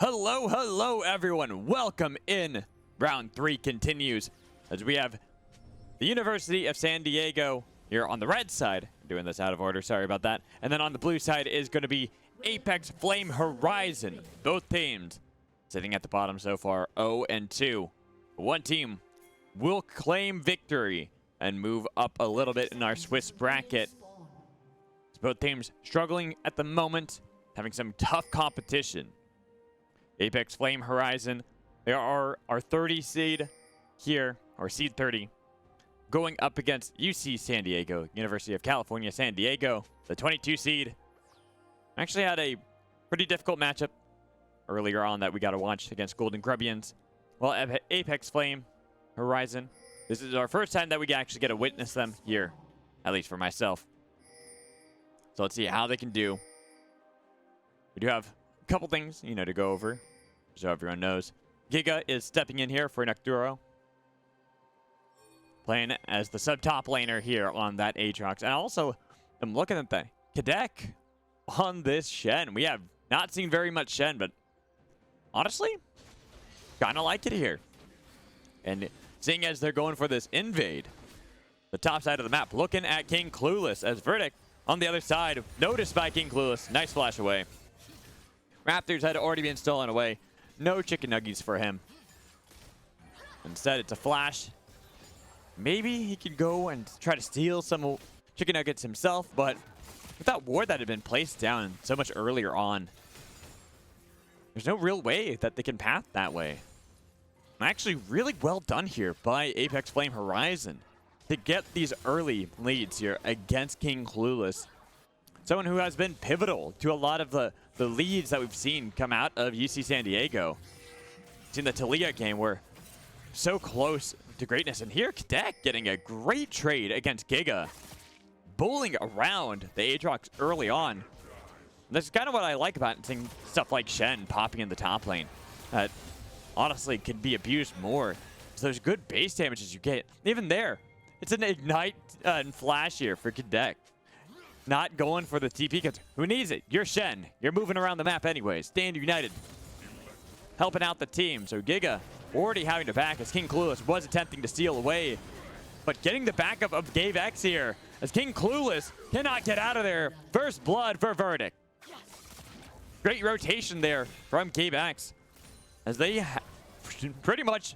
Hello everyone. Welcome in. Round 3 continues as we have the University of San Diego here on the red side. I'm doing this out of order, sorry about that. And then on the blue side is going to be Apex Flame Horizon. Both teams sitting at the bottom so far, 0-2. One team will claim victory and move up a little bit in our Swiss bracket. Both teams struggling at the moment, having some tough competition. Apex Flame Horizon, they are our 30 seed here, or seed 30, going up against UC San Diego, University of California, San Diego, the 22 seed. Actually had a pretty difficult matchup earlier on that we got to watch against Golden Grubbians. Well, Apex Flame Horizon, this is our first time that we actually get to witness them here, at least for myself. So let's see how they can do. We do have a couple things, to go over, so everyone knows. Giga is stepping in here for Necturo, playing as the sub-top laner here on that Aatrox. And also, I'm looking at the Gabex on this Shen. We have not seen very much Shen, but honestly, kind of like it here. And seeing as they're going for this invade, the top side of the map, looking at KingClueless as Verdict on the other side, noticed by KingClueless. Nice flash away. Raptors had already been stolen away. No chicken nuggies for him. Instead, it's a flash. Maybe he could go and try to steal some chicken nuggets himself, but with that ward that had been placed down so much earlier on, there's no real way that they can path that way. Actually, really well done here by Apex Flame Horizon to get these early leads here against KingClueless. Someone who has been pivotal to a lot of the leads that we've seen come out of UC San Diego. In the Talia game, we're so close to greatness. And here, Gabex getting a great trade against Giga, bowling around the Aatrox early on. And that's kind of what I like about seeing stuff like Shen popping in the top lane. That honestly could be abused more. So there's good base damages you get. Even there, it's an Ignite and Flash here for Gabex. Not going for the TP because who needs it? You're Shen. You're moving around the map anyways. Stand united. Helping out the team. So Giga already having to back as KingClueless was attempting to steal away. But getting the backup of Gabex here as KingClueless cannot get out of there. First blood for Verdict. Great rotation there from Gabex as they pretty much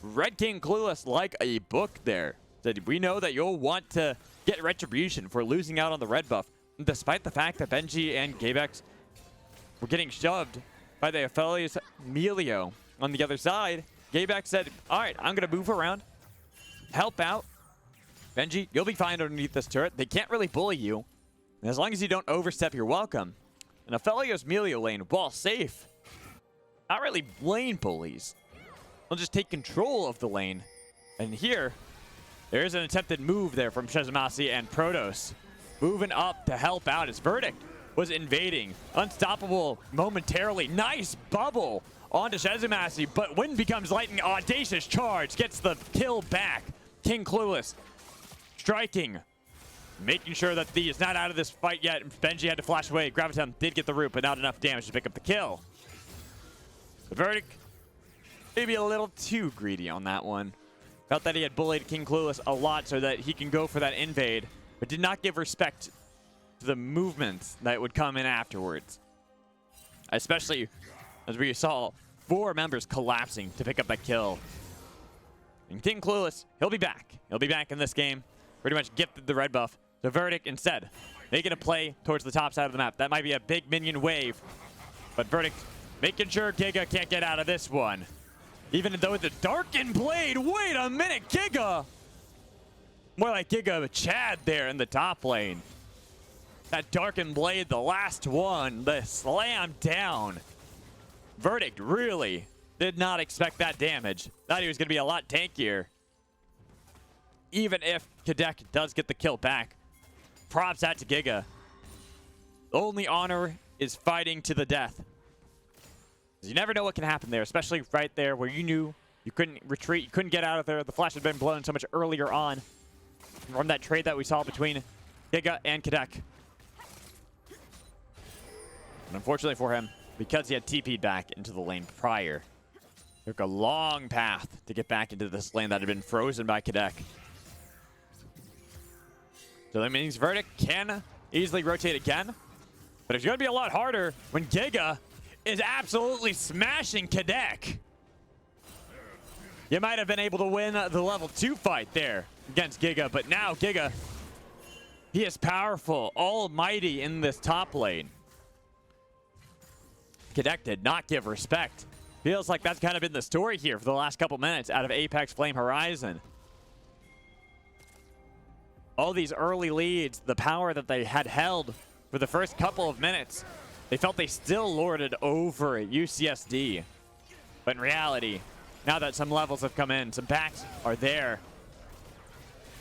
read KingClueless like a book there. Said, we know that you'll want to get retribution for losing out on the red buff. And despite the fact that Benji and Gabex were getting shoved by the Aphelios Melio on the other side, Gabex said, all right, I'm going to move around, help out. Benji, you'll be fine underneath this turret. They can't really bully you. And as long as you don't overstep, you're welcome. And Aphelios Melio lane, while safe, not really lane bullies. They'll just take control of the lane. And here, there is an attempted move there from Shezhomasy and Protos. Moving up to help out as Verdict was invading. Unstoppable momentarily. Nice bubble onto Shezhomasy, but Wind becomes lightning. Audacious charge gets the kill back. KingClueless striking. Making sure that the is not out of this fight yet. Benji had to flash away. Graviton did get the root, but not enough damage to pick up the kill. The Verdict maybe a little too greedy on that one. Felt that he had bullied KingClueless a lot so that he can go for that invade, but did not give respect to the movements that would come in afterwards. Especially as we saw 4 members collapsing to pick up that kill. And KingClueless, he'll be back. He'll be back in this game. Pretty much gifted the red buff. The Verdict instead making a play towards the top side of the map. That might be a big minion wave, but Verdict making sure Giga can't get out of this one. Even though the Darkened Blade, wait a minute, Giga! More like Giga Chad there in the top lane. That Darkened Blade, the last one, the slam down. Verdict really did not expect that damage. Thought he was going to be a lot tankier. Even if Gabex does get the kill back. Props out to Giga. The only honor is fighting to the death. You never know what can happen there, especially right there where you knew you couldn't retreat, you couldn't get out of there. The flash had been blown so much earlier on from that trade that we saw between Giga and Gabex. And unfortunately for him, because he had TP'd back into the lane prior. Took a long path to get back into this lane that had been frozen by Kadek. So that means Verdict can easily rotate again. But it's going to be a lot harder when Giga is absolutely smashing Kadek. You might have been able to win the level 2 fight there against Giga, but now Giga, he is powerful, almighty in this top lane. Kadek did not give respect. Feels like that's kind of been the story here for the last couple minutes out of Apex Flame Horizon. All these early leads, the power that they had held for the first couple of minutes, they felt they still lorded over UCSD. But in reality, now that some levels have come in, some packs are there,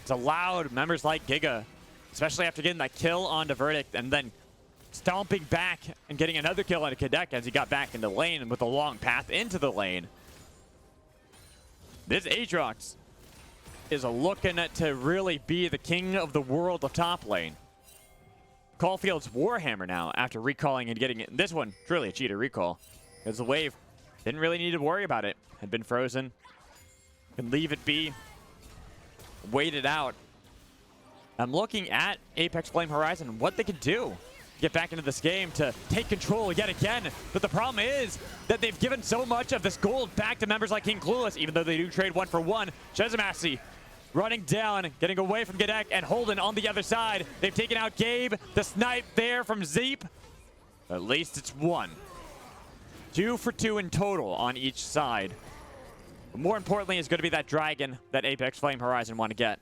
it's allowed members like Giga, especially after getting that kill onto Verdict and then stomping back and getting another kill onto Kadek as he got back into the lane with a long path into the lane. This Aatrox is looking to really be the king of the world of top lane. Caulfield's Warhammer now after recalling and getting it. This one, truly a cheater recall, because the wave didn't really need to worry about it. Had been frozen. Can leave it be. Wait it out. I'm looking at Apex Flame Horizon, what they can do. Get back into this game to take control yet again. But the problem is that they've given so much of this gold back to members like KingClueless, even though they do trade 1-for-1. Shezhomasy running down, getting away from Gadek, and Holden on the other side. They've taken out Gabe. The snipe there from Zeep. At least it's one. 2 for 2 in total on each side. But more importantly is going to be that dragon that Apex Flame Horizon want to get.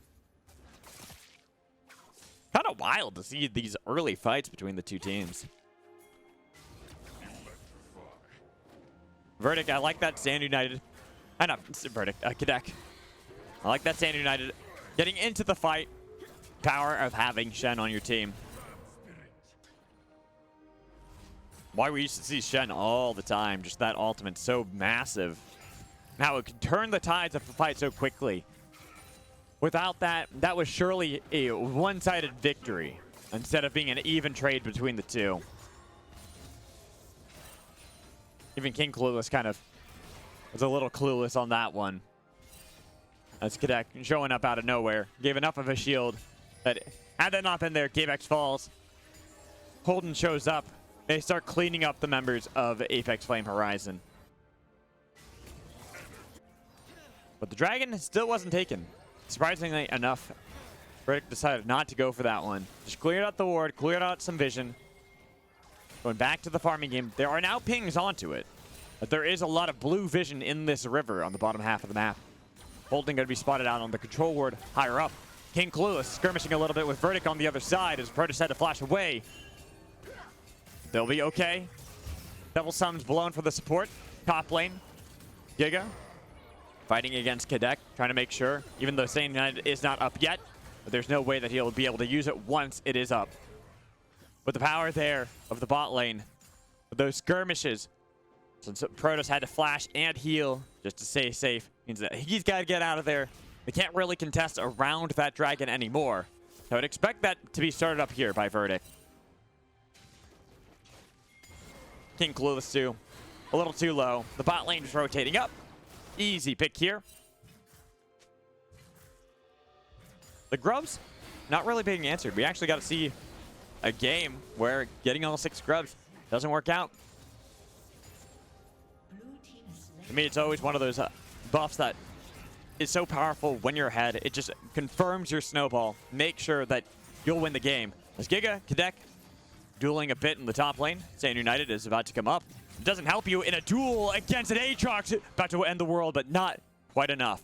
Kind of wild to see these early fights between the two teams. Verdict, I like that Stand United. Verdict, Kadek. I like that Stand United getting into the fight. Power of having Shen on your team. Why we used to see Shen all the time, just that ultimate so massive. How it could turn the tides of the fight so quickly. Without that, that was surely a one-sided victory instead of being an even trade between the two. Even KingClueless kind of was a little clueless on that one. As Kadek showing up out of nowhere, gave enough of a shield that had that not been there, Gabex falls. Holden shows up. They start cleaning up the members of Apex Flame Horizon. But the dragon still wasn't taken. Surprisingly enough, Verdict decided not to go for that one. Just cleared out the ward, cleared out some vision. Going back to the farming game, there are now pings onto it. But there is a lot of blue vision in this river on the bottom half of the map. Holden going to be spotted out on the control ward higher up. KingClueless skirmishing a little bit with Verdict on the other side as Protos had to flash away. They'll be okay. Double summons blown for the support. Top lane, Giga fighting against Kadek, trying to make sure, even though Stand United is not up yet, but there's no way that he'll be able to use it once it is up. With the power there of the bot lane, with those skirmishes, since Protos had to flash and heal just to stay safe, means that he's got to get out of there. They can't really contest around that dragon anymore. So I would expect that to be started up here by Verdict. KingClueless too, a little too low. The bot lane is rotating up. Easy pick here. The grubs, not really being answered. We actually got to see a game where getting all 6 grubs doesn't work out. To me, it's always one of those buffs that is so powerful when you're ahead. It just confirms your snowball. Make sure that you'll win the game. As Giga, Kadek, dueling a bit in the top lane. Stand United is about to come up. It doesn't help you in a duel against an Aatrox. About to end the world, but not quite enough.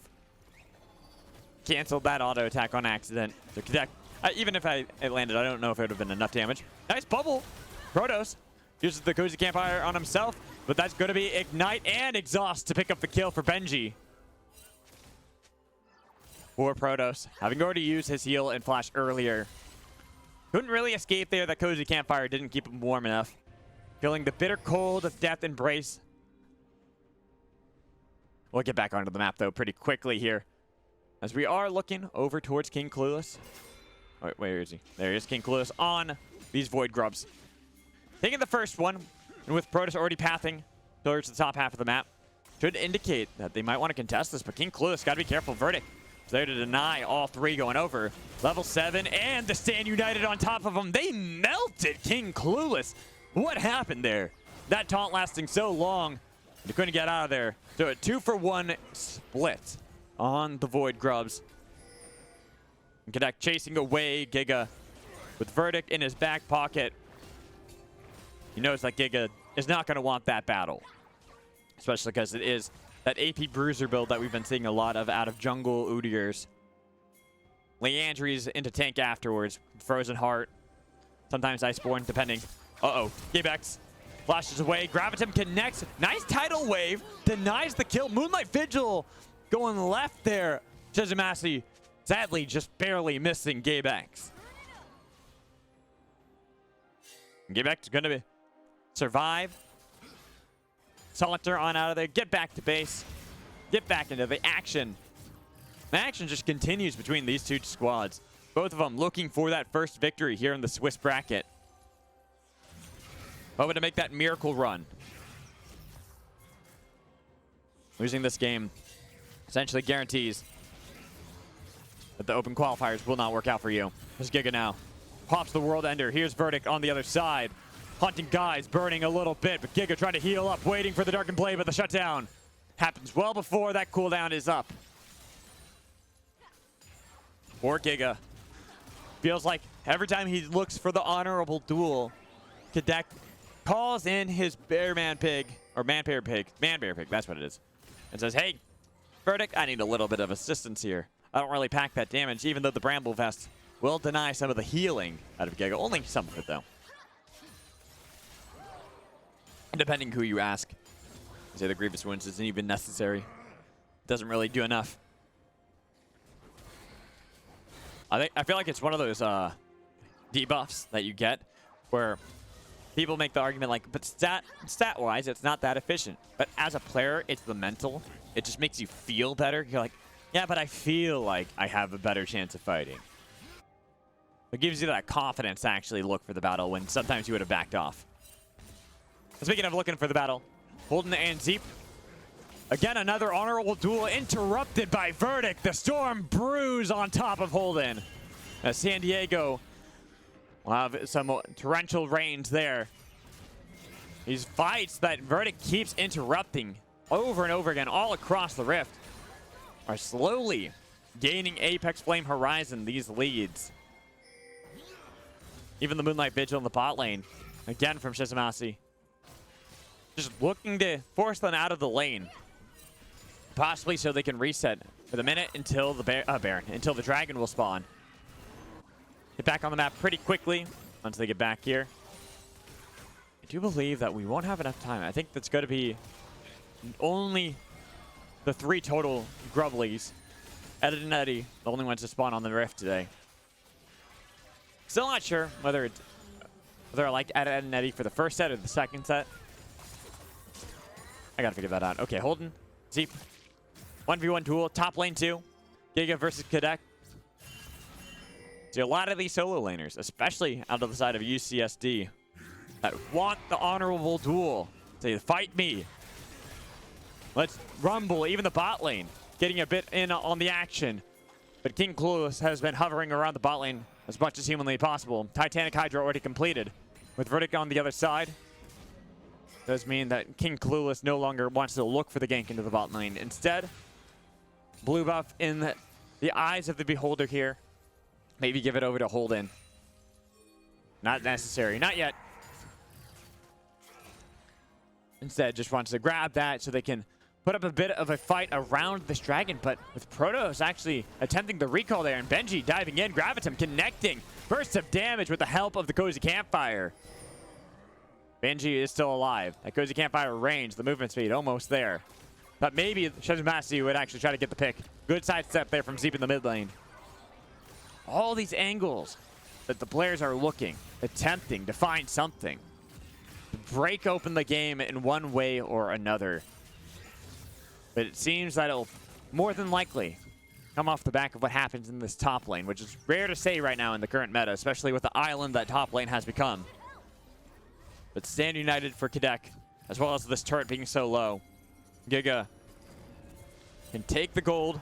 Canceled that auto attack on accident. So Kadek, even if it landed, I don't know if it would have been enough damage. Nice bubble. Protos uses the Cozy Campfire on himself, but that's going to be Ignite and Exhaust to pick up the kill for Benji. For Protos, having already used his heal and flash earlier. Couldn't really escape there. That Cozy Campfire didn't keep him warm enough. Feeling the bitter cold of death embrace. We'll get back onto the map, though, pretty quickly here. As we are looking over towards KingClueless. Wait, where is he? There he is, KingClueless on these Void Grubs. Taking the first one. And with Protos already pathing towards the top half of the map, should indicate that they might want to contest this, but KingClueless got to be careful. Verdict is there to deny all three going over. Level 7 and the Stand United on top of them. They melted KingClueless. What happened there? That taunt lasting so long, they couldn't get out of there. So a 2-for-1 split on the Void Grubs. Gabex chasing away Giga with Verdict in his back pocket. He knows that Giga is not going to want that battle, especially because it is that AP Bruiser build that we've been seeing a lot of out of jungle Udyrs. Leandry's into tank afterwards. Frozen Heart. Sometimes Iceborne, depending. Uh-oh. Gabex flashes away. Gravitum connects. Nice tidal wave. Denies the kill. Moonlight Vigil going left there. Shezhomasy sadly just barely missing Gabex. Gabex is going to survive. Saunter on out of there. Get back to base. Get back into the action. The action just continues between these two squads. Both of them looking for that first victory here in the Swiss bracket. Hoping to make that miracle run. Losing this game essentially guarantees that the open qualifiers will not work out for you. There's Giga now. Pops the World Ender. Here's Verdict on the other side. Hunting guys, burning a little bit, but Giga trying to heal up, waiting for the Darkened Blade, but the shutdown happens well before that cooldown is up. Poor Giga. Feels like every time he looks for the honorable duel, Gabex calls in his man bear pig, that's what it is, and says, hey, Verdict, I need a little bit of assistance here. I don't really pack that damage, even though the Bramble Vest will deny some of the healing out of Giga. Only some of it, though. Depending who you ask. I say the Grievous Wounds isn't even necessary. Doesn't really do enough. I feel like it's one of those debuffs that you get where people make the argument like, but stat-wise, it's not that efficient. But as a player, it's the mental. It just makes you feel better. You're like, yeah, but I feel like I have a better chance of fighting. It gives you that confidence to actually look for the battle when sometimes you would have backed off. Speaking of looking for the battle, Holden and Zeep. Again, another honorable duel interrupted by Verdict. The Storm Brews on top of Holden. As San Diego will have some torrential rains there. These fights that Verdict keeps interrupting over and over again all across the Rift are slowly gaining Apex Flame Horizon these leads. Even the Moonlight Vigil in the bot lane, again from Shezhomasy. Just looking to force them out of the lane. Possibly so they can reset for the minute until the until the dragon will spawn. Get back on the map pretty quickly once they get back here. I do believe that we won't have enough time. I think that's going to be only the 3 total Grubblies. Ed and Eddie, the only ones to spawn on the Rift today. Still not sure whether I like Ed and Eddie for the first set or the second set. I gotta figure that out. Okay, Holden, Zeep. 1v1 duel, top lane 2. Giga versus Gabex. See, a lot of these solo laners, especially out of the side of UCSD, that want the honorable duel. Say, fight me. Let's rumble, even the bot lane, getting a bit in on the action. But KingClueless has been hovering around the bot lane as much as humanly possible. Titanic Hydra already completed. With Verdict on the other side, does mean that KingClueless no longer wants to look for the gank into the bot lane. Instead, blue buff in the eyes of the beholder here. Maybe give it over to Holden. Not necessary. Not yet. Instead, just wants to grab that so they can put up a bit of a fight around this dragon. But with Protos actually attempting the recall there and Benji diving in, Gravitum connecting. Bursts of damage with the help of the Cozy Campfire. Benji is still alive. That Cozy Campfire range, the movement speed, almost there. But maybe Shezhomasy would actually try to get the pick. Good sidestep there from Zeep in the mid lane. All these angles that the players are looking, attempting to find something. To break open the game in one way or another. But it seems that it'll more than likely come off the back of what happens in this top lane, which is rare to say right now in the current meta, especially with the island that top lane has become. but stand united for Quebec, as well as this turret being so low. Giga can take the gold,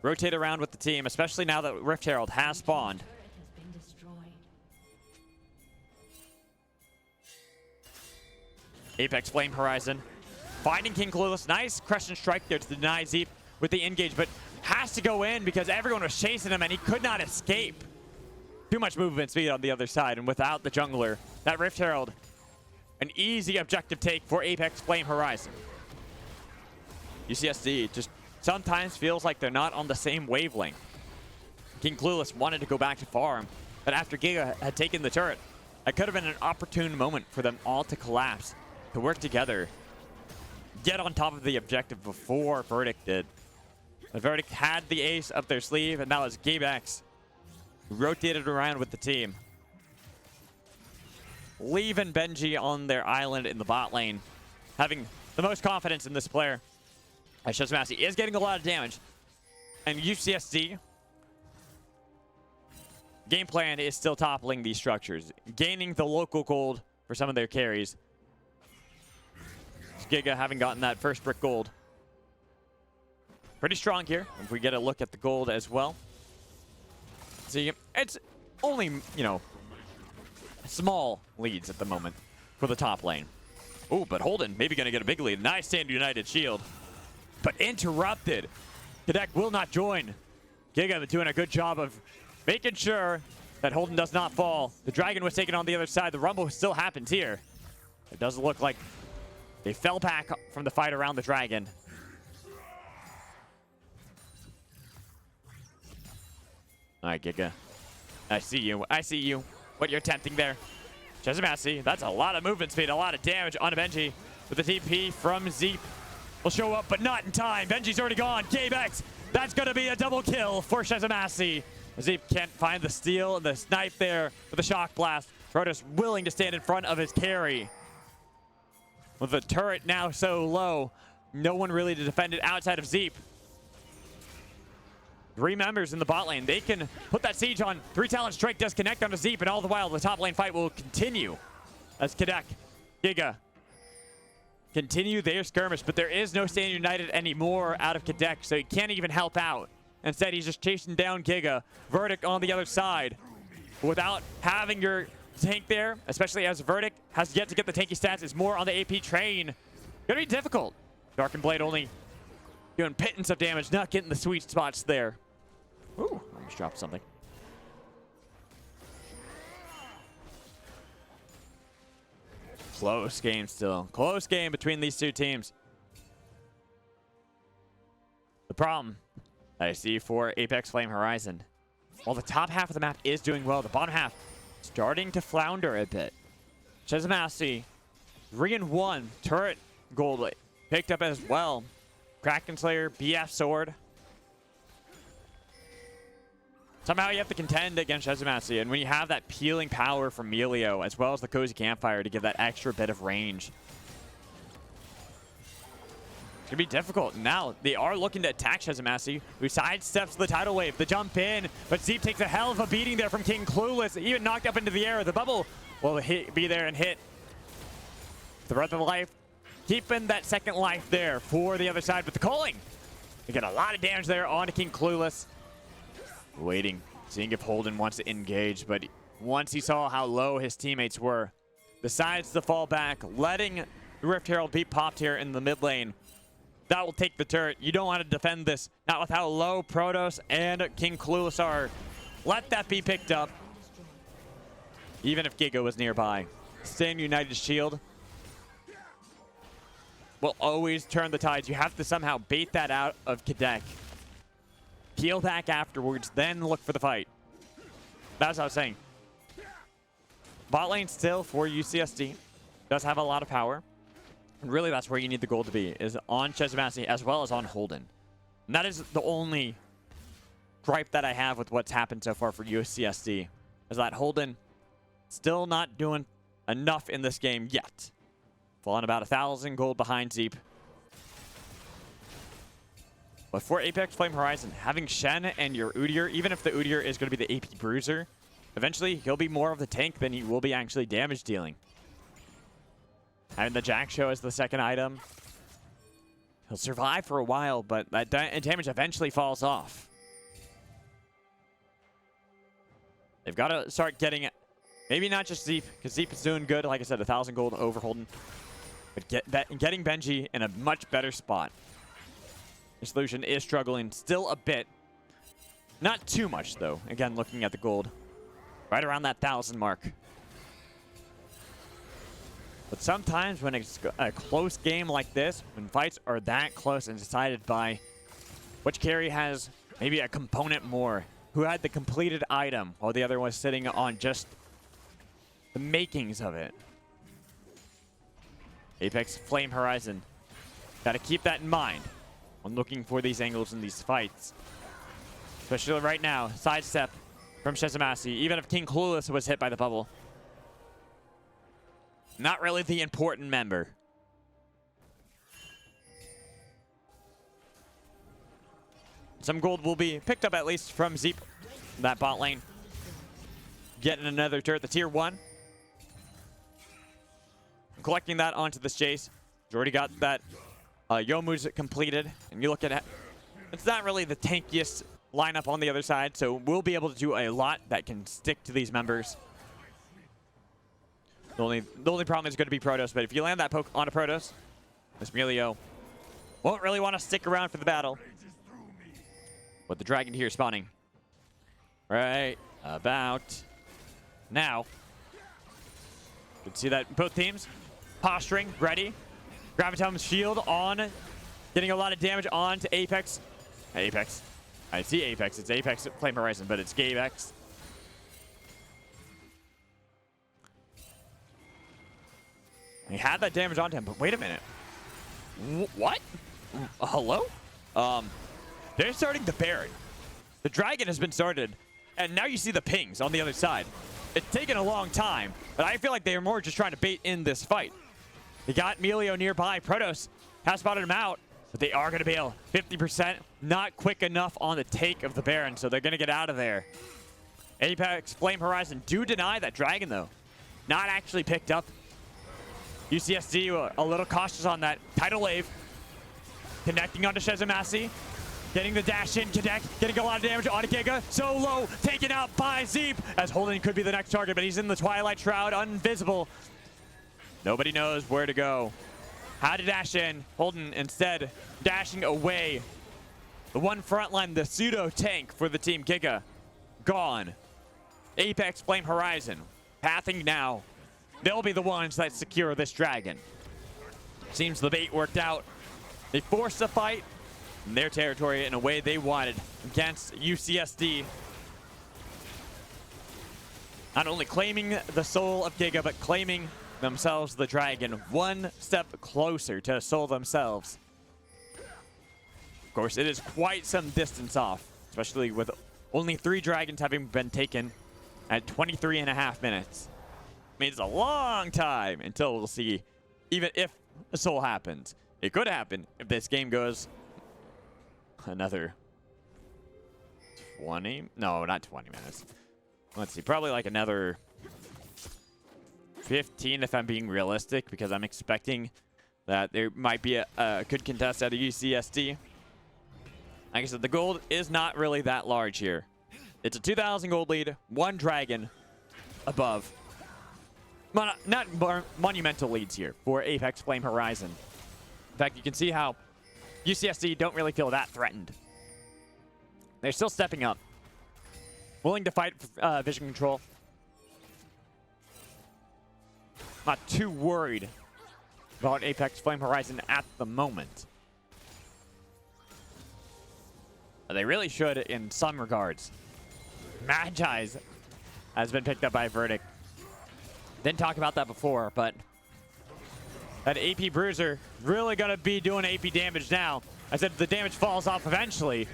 rotate around with the team, especially now that Rift Herald has spawned. Apex Flame Horizon finding KingClueless. Nice crescent strike there to deny Zeep with the engage, but has to go in because everyone was chasing him and he could not escape. Too much movement speed on the other side, and without the jungler, that Rift Herald, an easy objective take for Apex Flame Horizon. UCSD just sometimes feels like they're not on the same wavelength. KingClueless wanted to go back to farm, but after Giga had taken the turret, it could have been an opportune moment for them all to collapse, to work together, get on top of the objective before Verdict did. But Verdict had the ace up their sleeve, and that was Gabex, who rotated around with the team, leaving Benji on their island in the bot lane, having the most confidence in this player. Shezhomasy is getting a lot of damage, and UCSD game plan is still toppling these structures, gaining the local gold for some of their carries. Giga having gotten that first brick gold. Pretty strong here, if we get a look at the gold as well. See, it's only, you know, small leads at the moment for the top lane. Oh, but Holden maybe going to get a big lead. Nice stand united shield, but interrupted. Quebec will not join. Giga doing a good job of making sure that Holden does not fall. The dragon was taken on the other side. The rumble still happens here. It doesn't look like they fell back from the fight around the dragon. All right, Giga. I see you. I see you. What you're attempting there. Shezhomasy, that's a lot of movement speed, a lot of damage on Benji. With the TP from Zeep. Will show up, but not in time. Benji's already gone. Gabex, that's going to be a double kill for Shezhomasy. Zeep can't find the steal and the snipe there with the shock blast. Protos willing to stand in front of his carry. With the turret now so low, no one really to defend it outside of Zeep. 3 members in the bot lane. They can put that siege on. 3 talent strike does connect onto Zeep, and all the while the top lane fight will continue as Quebec, Giga continue their skirmish, but there is no stand united anymore out of Quebec, so he can't even help out. Instead, he's just chasing down Giga. Verdict on the other side. Without having your tank there, especially as Verdict has yet to get the tanky stats, is more on the AP train. Gonna be difficult. Darkened Blade only doing pittance of damage, not getting the sweet spots there. Ooh, almost dropped something. Close game still. Close game between these two teams. The problem that I see for Apex Flame Horizon, while the top half of the map is doing well, the bottom half starting to flounder a bit. Shezhomasy, 3-1, turret gold picked up as well. Kraken Slayer, BF Sword. Somehow you have to contend against Shezhomasy, and when you have that peeling power from Melio, as well as the Cozy Campfire to give that extra bit of range, it's gonna be difficult. Now, they are looking to attack Shezhomasy, who sidesteps the tidal wave, the jump in, but Zeep takes a hell of a beating there from KingClueless, even knocked up into the air. The bubble will be there and hit. The Breath of Life, keeping that second life there for the other side with the culling. They get a lot of damage there onto KingClueless. Waiting, seeing if Holden wants to engage, but once he saw how low his teammates were, decides to fall back, letting the Rift Herald be popped here in the mid lane. That will take the turret. You don't want to defend this, not with how low Protos and KingClueless are. Let that be picked up, even if Giga was nearby. Stand United shield will always turn the tides. You have to somehow bait that out of Quebec. Peel back afterwards, then look for the fight. That's what I was saying. Bot lane still for UCSD. Does have a lot of power. And really that's where you need the gold to be, is on Shezhomasy as well as on Holden. And that is the only gripe that I have with what's happened so far for UCSD, is that Holden still not doing enough in this game yet. Falling about 1,000 gold behind Zeep. But for Apex Flame Horizon, having Shen and your Udyr, even if the Udyr is going to be the AP bruiser, eventually he'll be more of the tank than he will be actually damage dealing. Having the Jack show as the second item. He'll survive for a while, but that damage eventually falls off. They've got to start getting it. Maybe not just Zeep, because Zeep is doing good. Like I said, 1,000 gold over Holden. But getting Benji in a much better spot. The solution is struggling still a bit. Not too much, though. Again, looking at the gold. Right around that 1,000 mark. But sometimes when it's a close game like this, when fights are that close and decided by which carry has maybe a component more, who had the completed item while the other was sitting on just the makings of it. Apex Flame Horizon. Got to keep that in mind when looking for these angles in these fights. Especially right now, sidestep from Shezhomasy, even if KingClueless was hit by the bubble. Not really the important member. Some gold will be picked up at least from Zeep, that bot lane. Getting another turret, the tier 1. Collecting that onto this Jace. He's already got that Youmu's completed. And you look at it, it's not really the tankiest lineup on the other side, so we'll be able to do a lot that can stick to these members. The only problem is going to be Protos, but if you land that poke onto Protos, this Melio won't really want to stick around for the battle. With the dragon here spawning. Right about now. You can see that both teams posturing, ready. Gravitom's shield on, getting a lot of damage on to Apex. Apex. I see Apex. It's Apex Flame Horizon, but it's Gabex. He had that damage onto him, but wait a minute. What? Hello? They're starting the Baron. The dragon has been started, and now you see the pings on the other side. It's taken a long time, but I feel like they are more just trying to bait in this fight. They got Melio nearby. Protos has spotted him out, but they are going to bail. 50%, not quick enough on the take of the Baron, so they're going to get out of there. Apex Flame Horizon do deny that dragon, though. Not actually picked up. UCSD a little cautious on that. Tidal Wave. Connecting onto Shezhomasy. Getting the dash in, Kadek getting a lot of damage on Giga. So low, taken out by Zeep, as Holden could be the next target, but he's in the Twilight Shroud, invisible. Nobody knows where to go. How to dash in. Holden instead dashing away. The one front line, the pseudo tank for the team Giga, gone. Apex Flame Horizon, pathing now. They'll be the ones that secure this dragon. Seems the bait worked out. They forced a fight in their territory in a way they wanted against UCSD. Not only claiming the soul of Giga, but claiming themselves the dragon, one step closer to soul themselves. Of course, it is quite some distance off, especially with only 3 dragons having been taken at 23.5 minutes. I mean, it's a long time until we'll see, even if a soul happens. It could happen if this game goes another 20, no, not 20 minutes. Let's see, probably like another 15 if I'm being realistic, because I'm expecting that there might be a good contest out of UCSD. Like I said, the gold is not really that large here. It's a 2,000 gold lead, 1 dragon above. Not monumental leads here for Apex Flame Horizon. In fact, you can see how UCSD don't really feel that threatened. They're still stepping up. Willing to fight for vision control. Not too worried about Apex Flame Horizon at the moment. But they really should in some regards. Magi's has been picked up by Verdict. Didn't talk about that before, but that AP Bruiser really going to be doing AP damage now. I said the damage falls off eventually.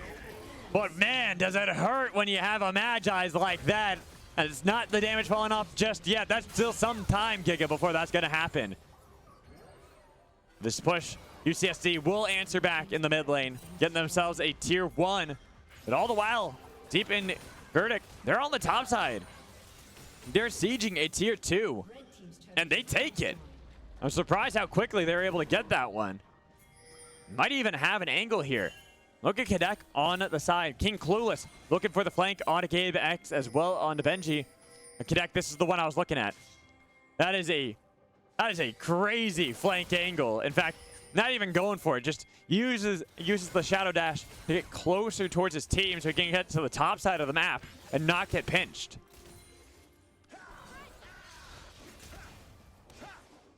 But man, does it hurt when you have a Magi's like that. And it's not the damage falling off just yet. That's still some time, Giga, before that's going to happen. This push, UCSD will answer back in the mid lane, getting themselves a tier 1. But all the while, deep in Verdict, they're on the top side. They're sieging a tier 2, and they take it. I'm surprised how quickly they were able to get that one. Might even have an angle here. Look at Kadek on the side. KingClueless looking for the flank on Gabex as well on Benji. Kadek, this is the one I was looking at. That is a crazy flank angle. In fact, not even going for it. Just uses the shadow dash to get closer towards his team so he can get to the top side of the map and not get pinched.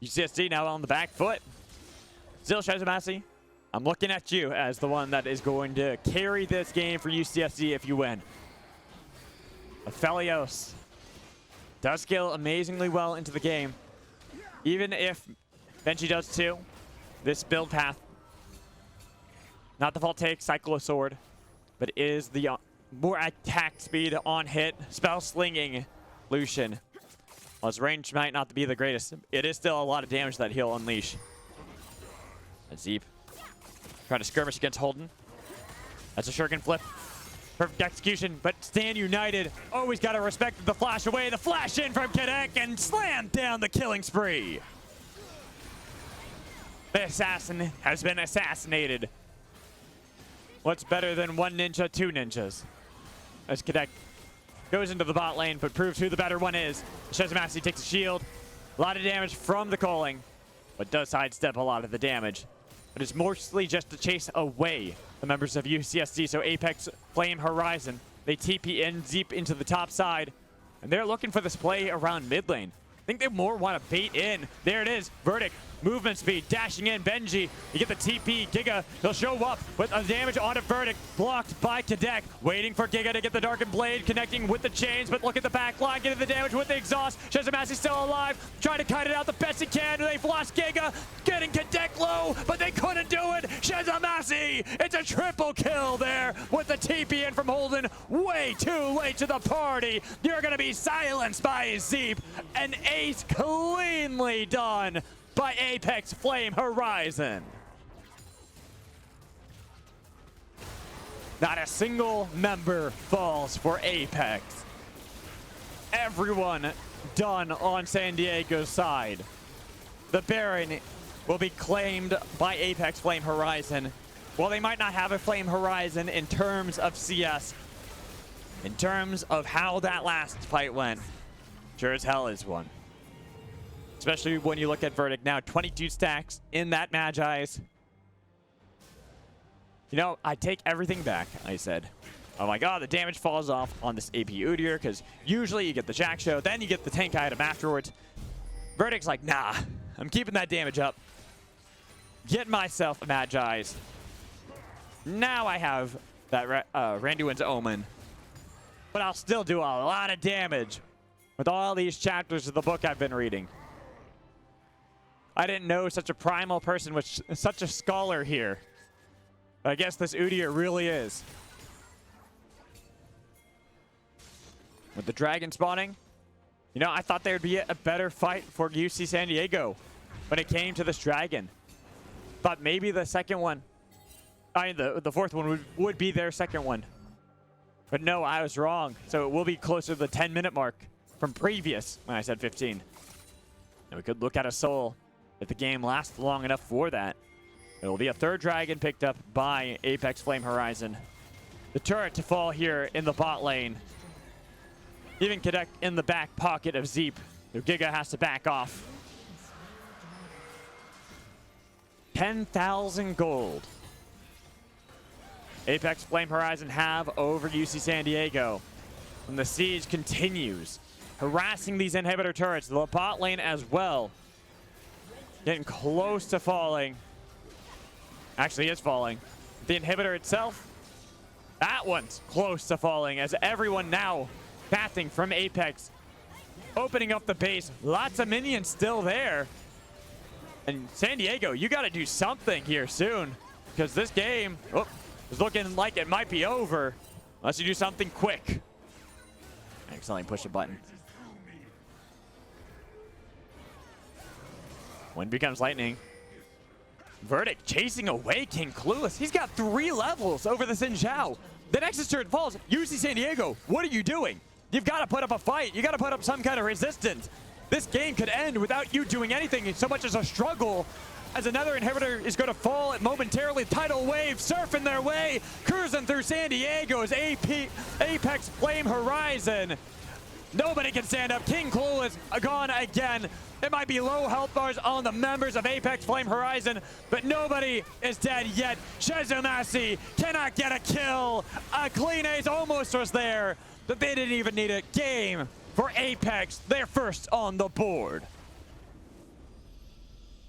UCSD now on the back foot. Still Shezhomasy, I'm looking at you as the one that is going to carry this game for UCSD if you win. Aphelios does scale amazingly well into the game. Even if Benji does too, this build path, not the fault take, Cyclo Sword, but is the more attack speed on hit, spell slinging Lucian. While his range might not be the greatest, it is still a lot of damage that he'll unleash. Zeep trying to skirmish against Holden. That's a shuriken flip. Perfect execution, but stand united. Always got to respect the flash away. The flash in from Kadek and slam down the killing spree. The assassin has been assassinated. What's better than one ninja, two ninjas? As Kadek goes into the bot lane, but proves who the better one is. Shezhomasy takes a shield. A lot of damage from the calling, but does sidestep a lot of the damage. But it's mostly just to chase away the members of UCSD. So Apex Flame Horizon, they TP in deep into the top side, and they're looking for this play around mid lane. I think they more want to bait in. There it is. Verdict, movement speed, dashing in. Benji, you get the TP. Giga, he'll show up with a damage onto Verdict. Blocked by Kadek. Waiting for Giga to get the Darkened Blade, connecting with the chains. But look at the back line, getting the damage with the exhaust. Shezhomasy's still alive, trying to kite it out the best he can. They've lost Giga, getting Kadek low, but they couldn't do it. Shezhomasy, it's a triple kill there with the TP in from Holden. Way too late to the party. You're going to be silenced by Zeep. An ace cleanly done by Apex Flame Horizon. Not a single member falls for Apex. Everyone done on San Diego's side. The Baron will be claimed by Apex Flame Horizon. While they might not have a Flame Horizon in terms of CS, in terms of how that last fight went, sure as hell is one. Especially when you look at Verdict now, 22 stacks in that Magi's. You know, I take everything back, I said. Oh my god, the damage falls off on this AP Udyr, because usually you get the Jack Show, then you get the tank item afterwards. Verdict's like, nah, I'm keeping that damage up. Get myself a Magi's. Now I have that Randuin's Omen. But I'll still do a lot of damage with all these chapters of the book I've been reading. I didn't know such a primal person was such a scholar here. But I guess this Udyr really is. With the dragon spawning, you know, I thought there would be a better fight for UC San Diego when it came to this dragon. Thought maybe the second one, the fourth one would be their second one. But no, I was wrong. So it will be closer to the 10-minute mark from previous when I said 15. And we could look at a soul if the game lasts long enough for that. It will be a third dragon picked up by Apex Flame Horizon. The turret to fall here in the bot lane. Even Kadek in the back pocket of Zeep. Giga has to back off. 10,000 gold. Apex Flame Horizon have over UC San Diego. And the siege continues, harassing these inhibitor turrets. The bot lane as well. Getting close to falling. Actually is falling. The inhibitor itself, that one's close to falling as everyone now pathing from Apex. Opening up the base. Lots of minions still there. And San Diego, you got to do something here soon. Because this game is looking like it might be over. Unless you do something quick. Accidentally push a button. Wind becomes lightning. Verdict chasing away KingClueless. He's got 3 levels over the Xin Zhao. The Nexus turret falls. UC San Diego, what are you doing? You've got to put up a fight. You got to put up some kind of resistance. This game could end without you doing anything so much as a struggle, as another inhibitor is going to fall momentarily. Tidal wave surfing their way, cruising through San Diego's Apex Flame Horizon. Nobody can stand up. KingClueless gone again. It might be low health bars on the members of Apex Flame Horizon, but nobody is dead yet. Shezhomasy cannot get a kill. A clean ace almost was there, but they didn't even need a game for Apex. They're first on the board.